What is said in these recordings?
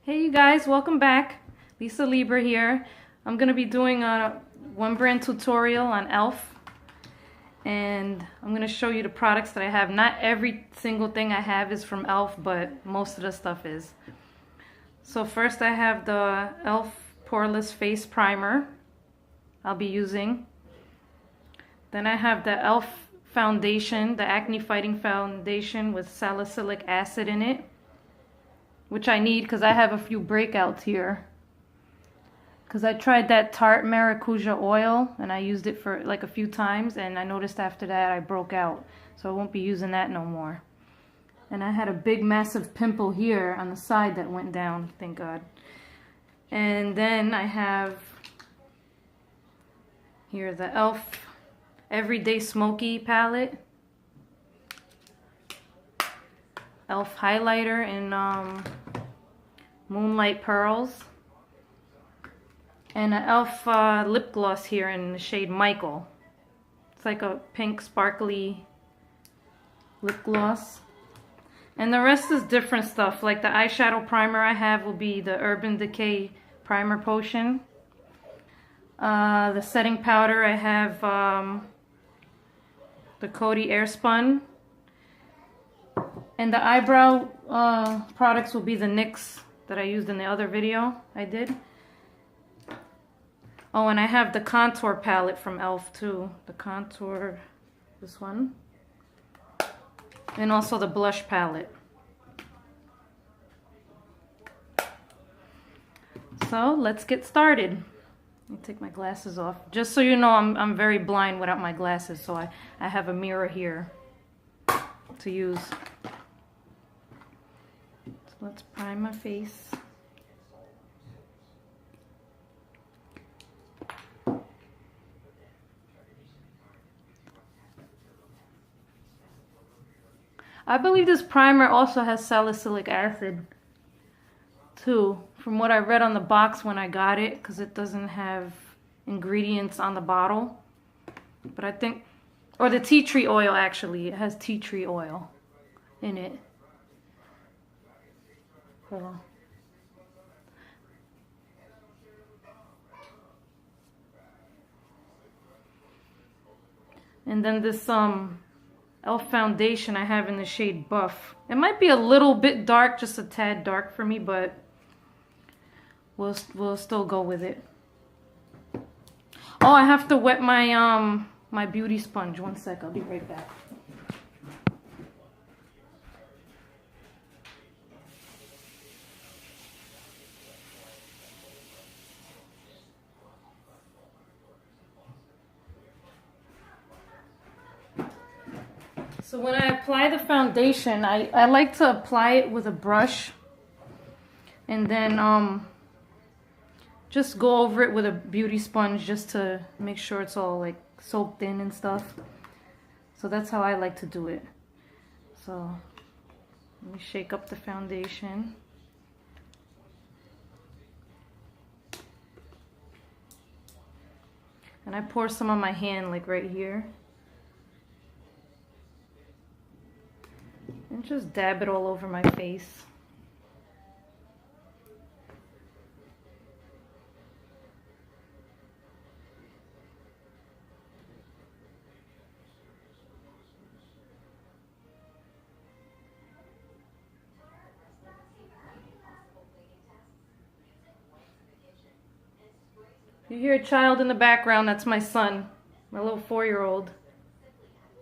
Hey you guys, welcome back. Lisa Lieber here. I'm going to be doing a one brand tutorial on E.L.F. And I'm going to show you the products that I have. Not every single thing I have is from E.L.F, but most of the stuff is. So first I have the E.L.F Poreless Face Primer I'll be using. Then I have the E.L.F foundation, the acne fighting foundation with salicylic acid in it, which I need because I have a few breakouts here. Because I tried that Tarte Maracuja oil and I used it for like a few times, and I noticed after that I broke out. So I won't be using that no more. And I had a big massive pimple here on the side that went down, thank God. And then I have here the E.L.F Everyday Smoky palette. E.L.F highlighter in Moonlight Pearls. And an E.L.F lip gloss here in the shade Michael. It's like a pink sparkly lip gloss. And the rest is different stuff. Like the eyeshadow primer I have will be the Urban Decay Primer Potion. The setting powder I have the Coty Airspun. And the eyebrow products will be the NYX that I used in the other video I did. Oh, and I have the contour palette from E.L.F too. The contour, this one. And also the blush palette. So let's get started. Let me take my glasses off. Just so you know, I'm very blind without my glasses, so I have a mirror here to use. So let's prime my face. I believe this primer also has salicylic acid too, from what I read on the box when I got it, because it doesn't have ingredients on the bottle. But I think, or the tea tree oil actually, it has tea tree oil in it. So. And then this E.L.F foundation I have in the shade Buff. It might be a little bit dark, just a tad dark for me, but we'll still go with it. Oh, I have to wet my my beauty sponge. One sec, I'll be right back. So when I apply the foundation, I like to apply it with a brush and then just go over it with a beauty sponge just to make sure it's all like soaked in and stuff. So that's how I like to do it. So let me shake up the foundation. And I pour some on my hand, like right here. And just dab it all over my face. You hear a child in the background, that's my son, my little 4-year-old.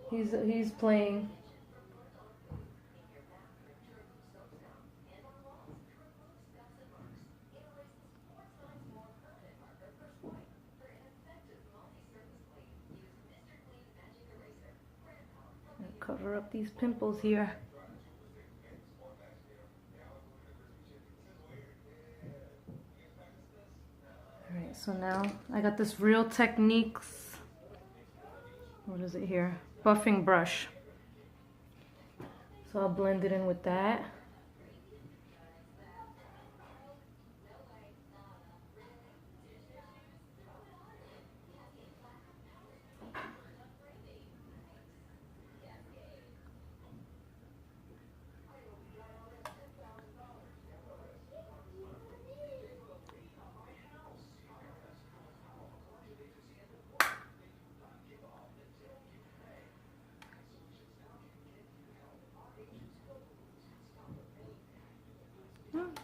He's playing. Cover up these pimples here. Alright, so now I got this Real Techniques, what is it here? Buffing brush. So I'll blend it in with that.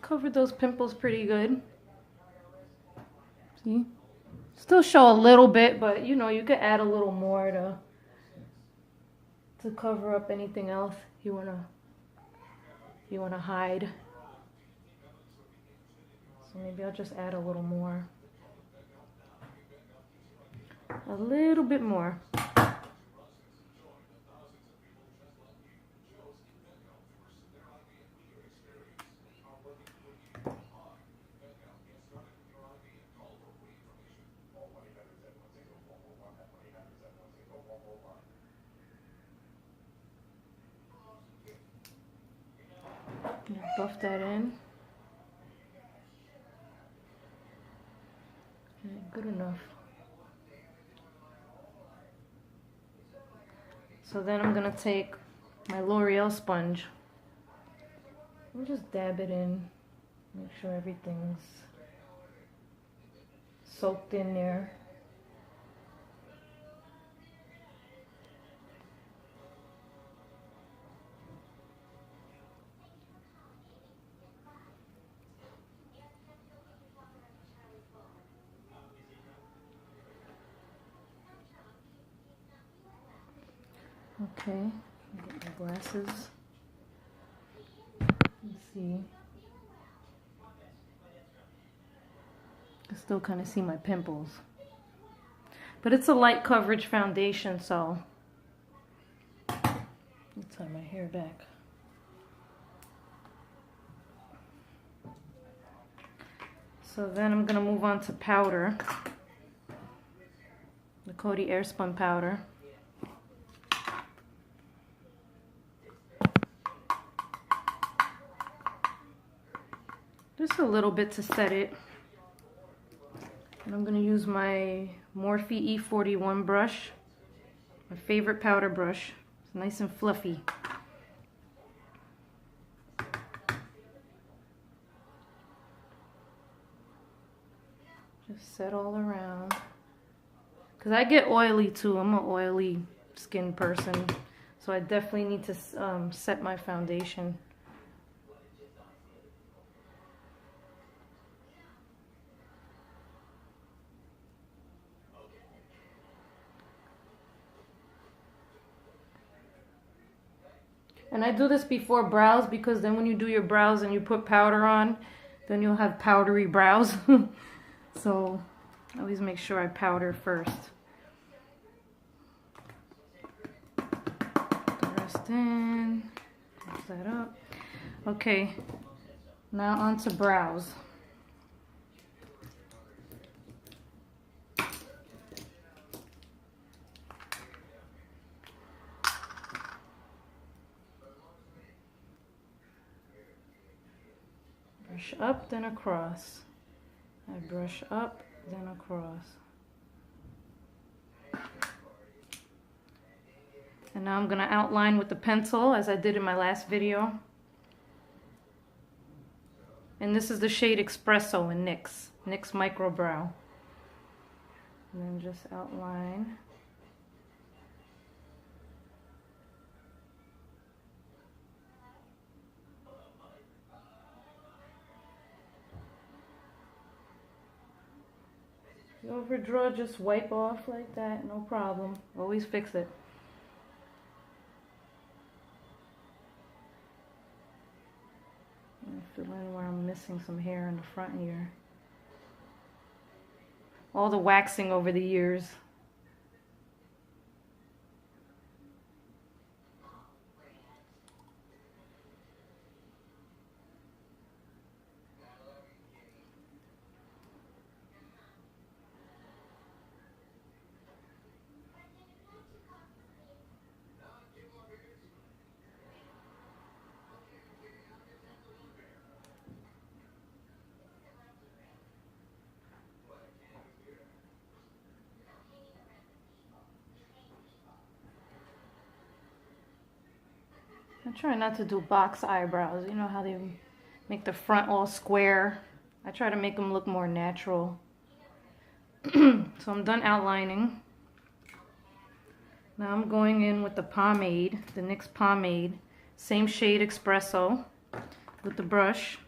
covered those pimples pretty good. See? Still show a little bit, but you know, you could add a little more to cover up anything else you wanna hide. So maybe I'll just add a little more. A little bit more. Buff that in. Okay, good enough. So then I'm gonna take my L'Oreal sponge. I'll just dab it in. Make sure everything's soaked in there. Okay, get my glasses. Let's see. I still kind of see my pimples. But it's a light coverage foundation, so let's tie my hair back. So then I'm going to move on to powder. The Coty Airspun powder. Just a little bit to set it. And I'm going to use my Morphe E41 brush. My favorite powder brush. It's nice and fluffy. Just set all around. Because I get oily too. I'm an oily skin person. So I definitely need to set my foundation. And I do this before brows because then when you do your brows and you put powder on, then you'll have powdery brows. So I always make sure I powder first. Put the rest in. Close that up. Okay, now on to brows. Brush up, then across. I brush up, then across. And now I'm going to outline with the pencil as I did in my last video. And this is the shade Espresso in NYX Micro Brow. And then just outline. You overdraw, just wipe off like that, no problem. Always fix it. And fill in where I'm missing some hair in the front here. All the waxing over the years. I try not to do box eyebrows. You know how they make the front all square. I try to make them look more natural. So I'm done outlining. Now I'm going in with the pomade, the NYX pomade. Same shade Espresso with the brush.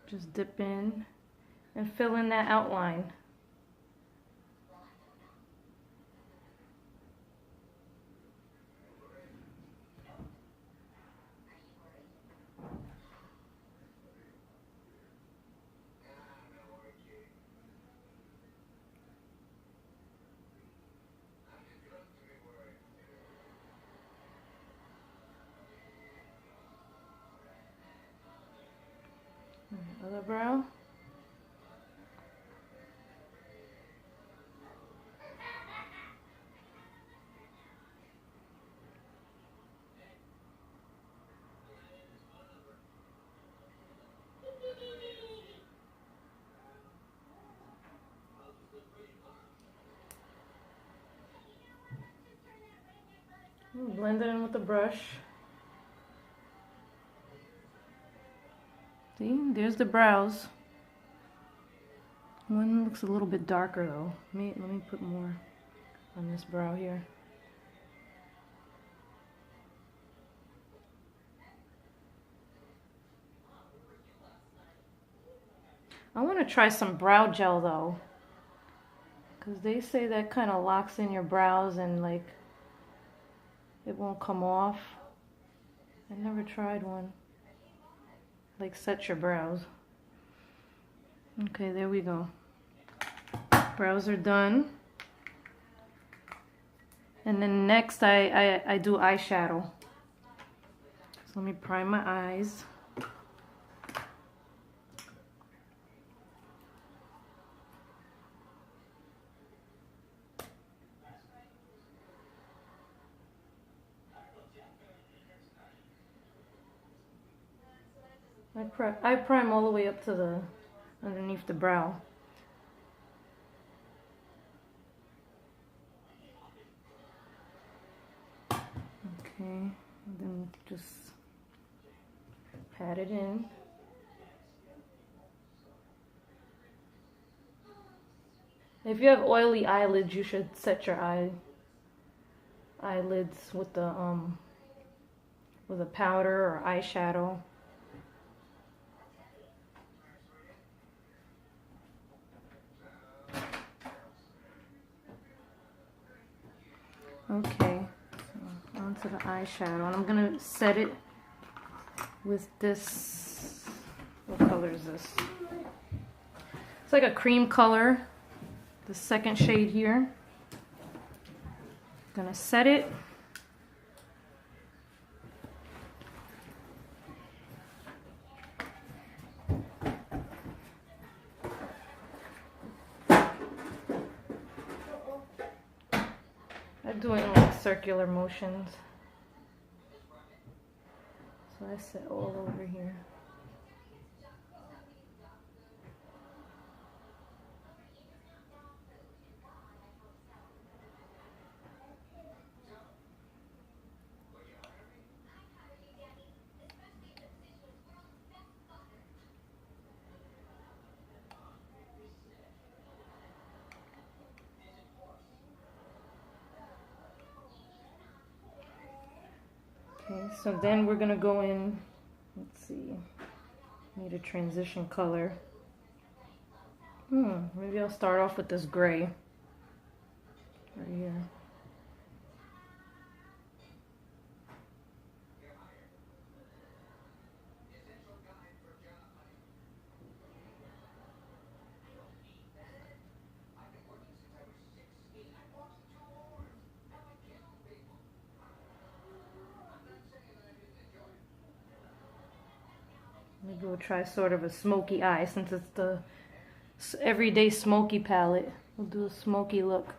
Just dip in and fill in that outline. Other brow. Blend it in with the brush. See, there's the brows. One looks a little bit darker though. Let me put more on this brow here. I want to try some brow gel though, because they say that kind of locks in your brows and like it won't come off. I never tried one. Like set your brows. Okay, there we go. Brows are done. And then next I do eyeshadow. So let me prime my eyes. I prime all the way up to the underneath the brow. Okay, and then just pat it in. If you have oily eyelids, you should set your eyelids with a powder or eyeshadow. Okay, so onto the eyeshadow, and I'm gonna set it with this. What color is this? It's like a cream color, the second shade here. Gonna set it. I'm doing like circular motions. So I set all over here. Okay, so then we're gonna go in, let's see, need a transition color. Maybe I'll start off with this gray right here. Maybe we'll try sort of a smoky eye since it's the everyday smoky palette. We'll do a smoky look.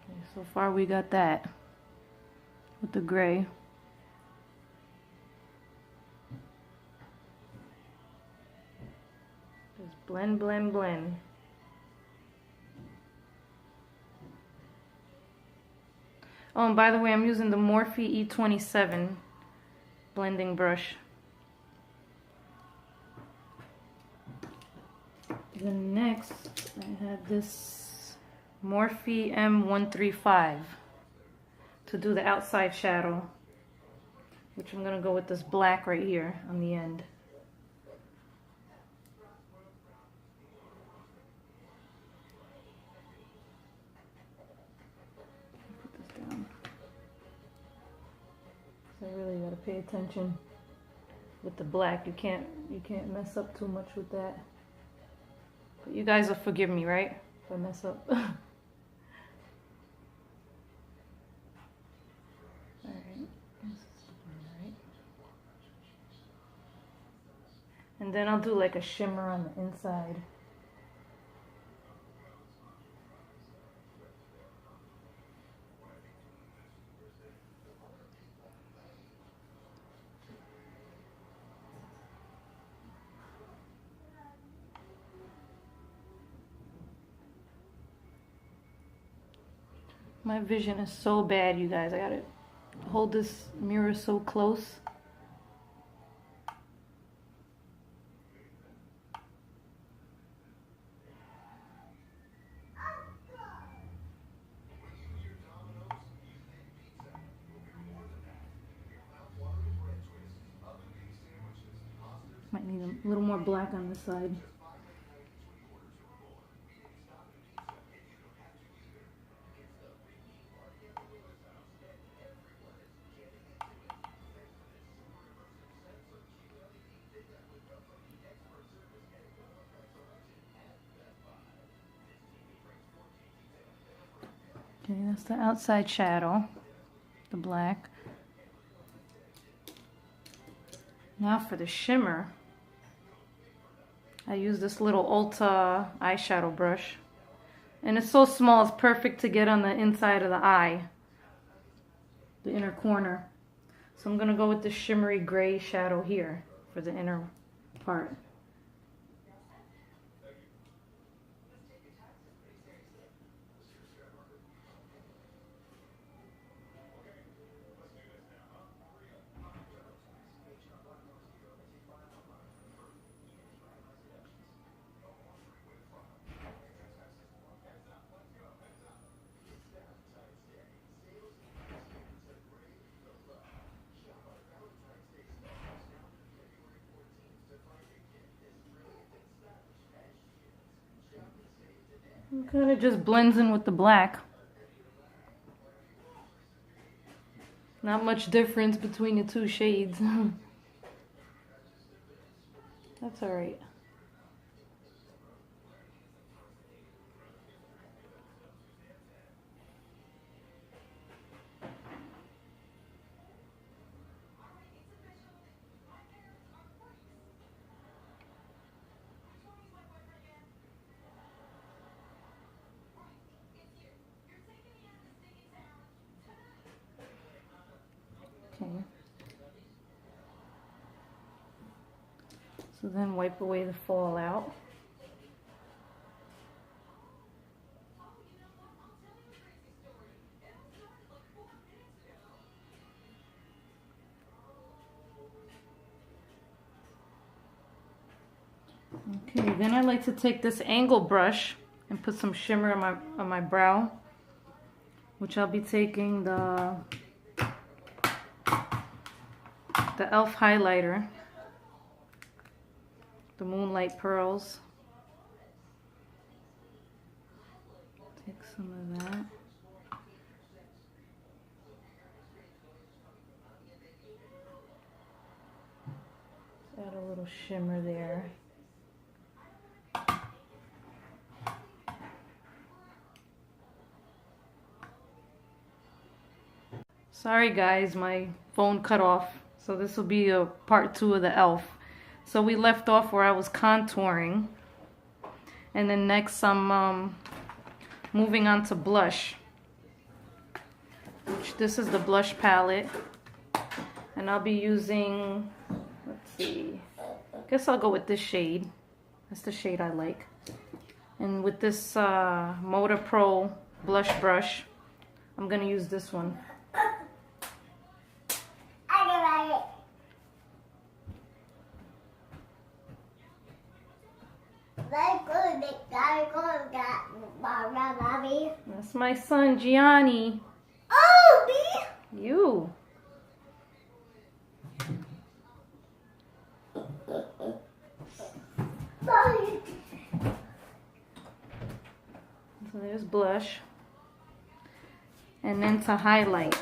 Okay, so far we got that with the gray. Just blend, blend, blend. Oh, and by the way, I'm using the Morphe E27 blending brush. Then next, I have this Morphe M135 to do the outside shadow, which I'm going to go with this black right here on the end. Put this down. So I really got to pay attention with the black. You can't mess up too much with that. But you guys will forgive me, right? If I mess up. And then I'll do like a shimmer on the inside. My vision is so bad, you guys. I gotta hold this mirror so close. Might need a little more black on this side. Okay, that's the outside shadow, the black. Now for the shimmer, I use this little Ulta eyeshadow brush. And it's so small, it's perfect to get on the inside of the eye, the inner corner. So I'm gonna go with the shimmery gray shadow here for the inner part. It kind of just blends in with the black. Not much difference between the two shades. That's alright. Okay. So then wipe away the fallout. Okay, then I like to take this angle brush and put some shimmer on my brow, which I'll be taking the E.L.F. highlighter, the Moonlight Pearls. Take some of that. Add a little shimmer there. Sorry guys, my phone cut off. So this will be a part 2 of the E.L.F. So we left off where I was contouring. And then next I'm moving on to blush. Which this is the blush palette. And I'll be using, let's see, I guess I'll go with this shade. That's the shade I like. And with this Moda Pro blush brush, I'm going to use this one. That's my son, Gianni. Oh, me? You. Sorry. So there's blush. And then to highlight.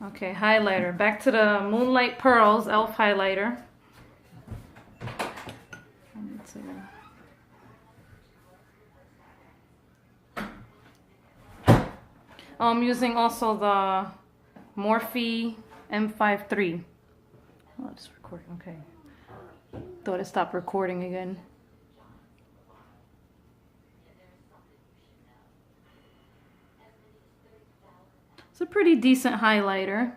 Okay, highlighter. Back to the Moonlight Pearls E.L.F. highlighter. I'm using also the Morphe M53. Oh, it's recording. Okay. Thought it stopped recording again. It's a pretty decent highlighter.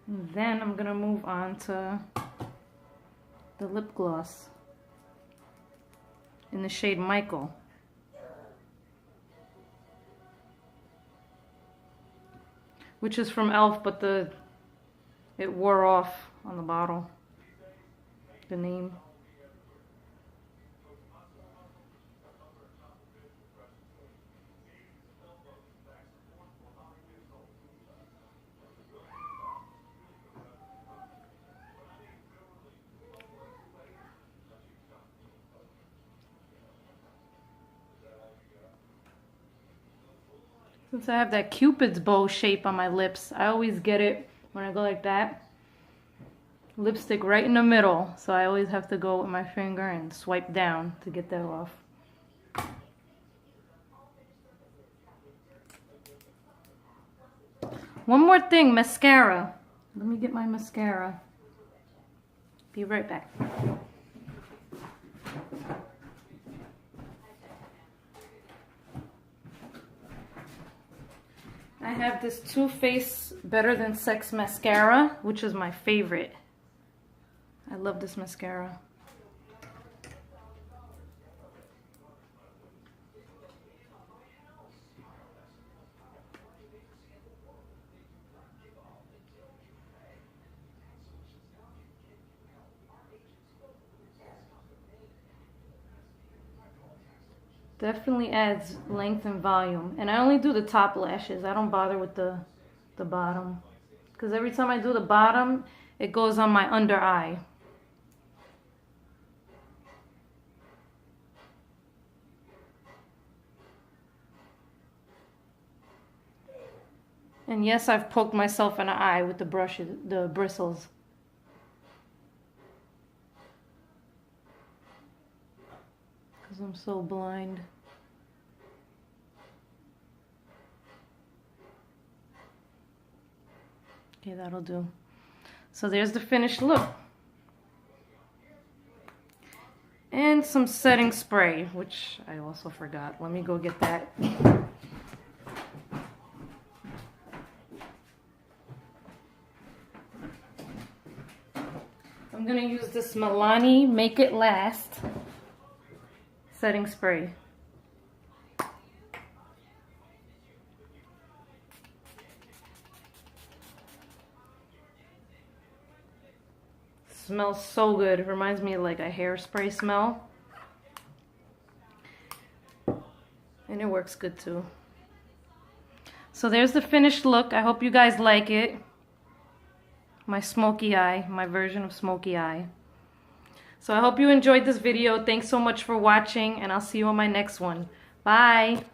And then I'm gonna move on to the lip gloss in the shade Michael. Which is from E.L.F, but it wore off on the bottle, the name. Since I have that Cupid's bow shape on my lips, I always get it when I go like that. Lipstick right in the middle, so I always have to go with my finger and swipe down to get that off. One more thing, mascara. Let me get my mascara. Be right back. I have this Too Faced Better Than Sex mascara, which is my favorite. I love this mascara. Definitely adds length and volume. And I only do the top lashes. I don't bother with the bottom. Because every time I do the bottom, it goes on my under eye. And yes, I've poked myself in the eye with the brushes, the bristles. Because I'm so blind. Okay, that'll do. So there's the finished look. And some setting spray, which I also forgot. Let me go get that. I'm gonna use this Milani Make It Last setting spray. Smells so good. It reminds me of like a hairspray smell. And it works good too. So there's the finished look. I hope you guys like it. My smoky eye, my version of smoky eye. So I hope you enjoyed this video. Thanks so much for watching, and I'll see you on my next one. Bye.